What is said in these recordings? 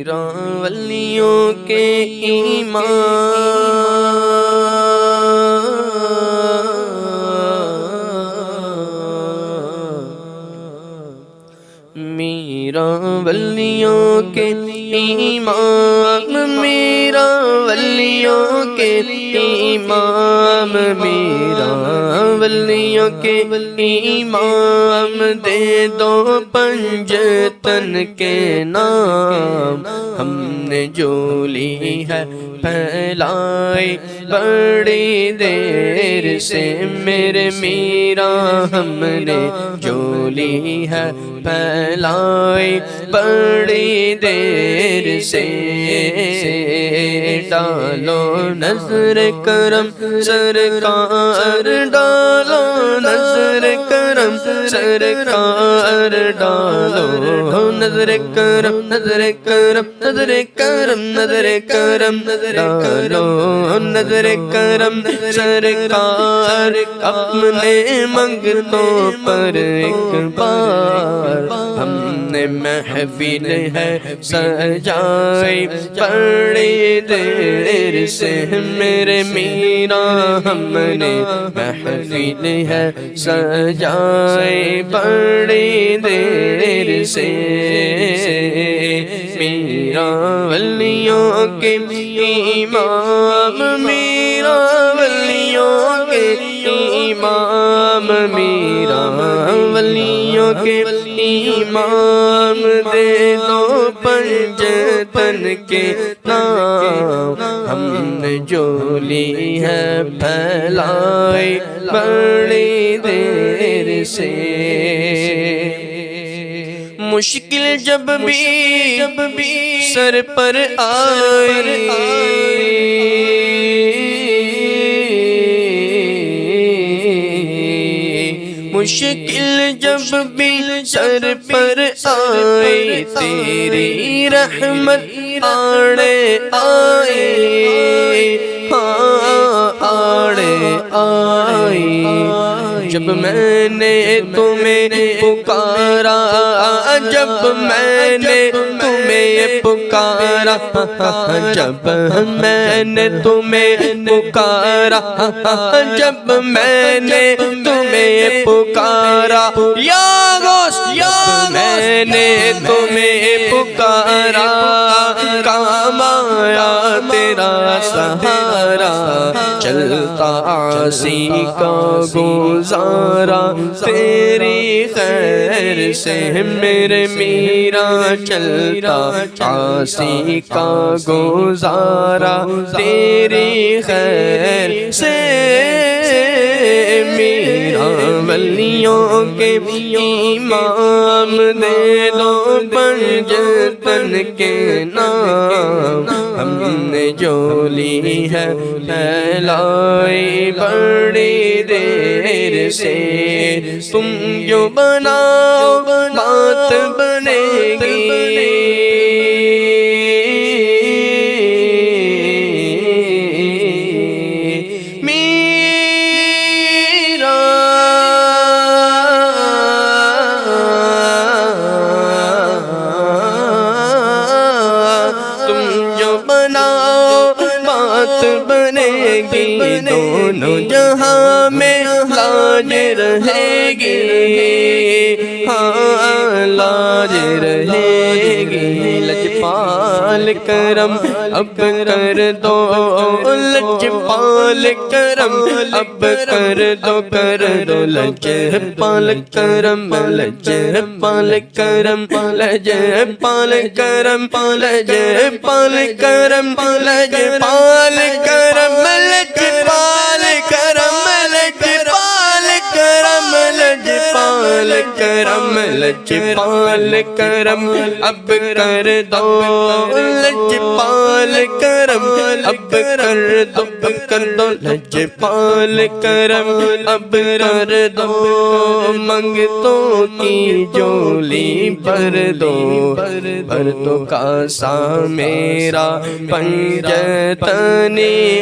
میرا ولیوں کے میرا ولیوں کے امام، میرا ولیوں کے امام، میرا ولیوں کے امام، دے دو پنجتن کے نام، ہم نے جو لی ہے پھیلائی بڑی دیر سے میرے میرا، ہم نے جو لی ہے پھیلائی بڑی دیر سے، ڈالو نظر کرم سرکار، ڈالو نظر کرم سرکار، ڈالو نظر کرم، نظر کرم، نظر کرم، نظر کرم، ڈالو نظر کرم سرکار، اپنے منگتوں پر ایک بار ہم نے محفل ہے سجائی بڑی دیر سے میرے میرا، ہم نے محفل ہے سجائی بڑی دیر سے، میرا ولیوں کے امام، میرا ولیوں کے امام، میرا ولیوں کے امام، دے دو پنجتن کے نام، ہم نے جو لی ہے پھیلائی بڑی دیر سے، مشکل جب بھی سر پر آئی، مشکل جب بھی سر پر آئی، تیری رحمت آڑے آئی، ہاں آڑے آئی، جب میں نے تمہیں پکارا، جب میں نے تمہیں پکارا، جب میں نے تمہیں پکارا، جب میں نے تمہیں پکارا، یا غوث میں نے تمہیں پکارا، کام آیا تیرا سہارا، چلتا عاصی کا گزارا تیری خیر سے میرے میرا، چلتا عاصی کا گزارا تیری خیر سے، میرا ولیوں کے امام، دے دو پنجتن کے نام، ہم نے جو لی ہے پھیلائی بڑی دیر سے، تم جو بناؤ بات بنے گی، بنے گی، دونوں جہاں میں لاج رہے گی، ہاں لاج رہے گی، لجپال کرم اب کر دو، لجپال کرم اب کر دو، کر دو لجپال کرم، لجپال کرم، لجپال کرم، لجپال کرم، لجپال کرم، لجپال کرم، لجپال کرم، لجپال کرم، لجپال کرم اب کر دو، لجپال کرم اب کر دو، کر دو لجپال کرم اب کر دو، منگتوں کی جولی بھر دو، بھر دو کاسا میرا پنجتن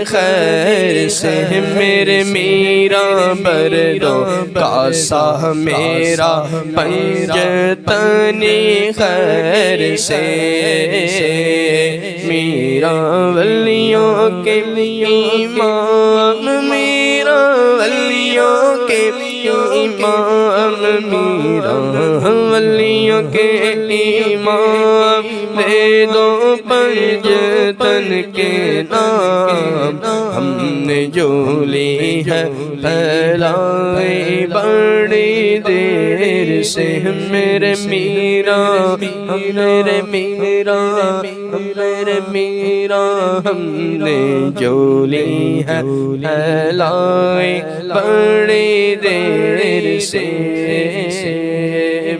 خیر سے میرے میرا، بھر دو کاسا میرا میرا پنجتنی خیر سے میرا ولیوں کے امام میرا ولیوں کے امام میرا ولیوں کے امام دے دو پنجتن کے نام ہم نے جو لی ہے پھیلائی بڑی دیر سے میرے میرا میرے میرا میرے میرا ہم نے جو لی ہے پھیلائی بڑی دیر سے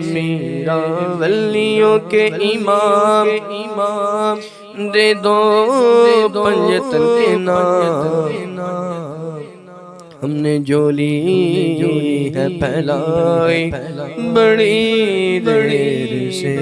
میرا ولیوں کے امام دے دو پنجتن کے نام ہم نے جو لی ہے پھیلائی بڑی دیر سے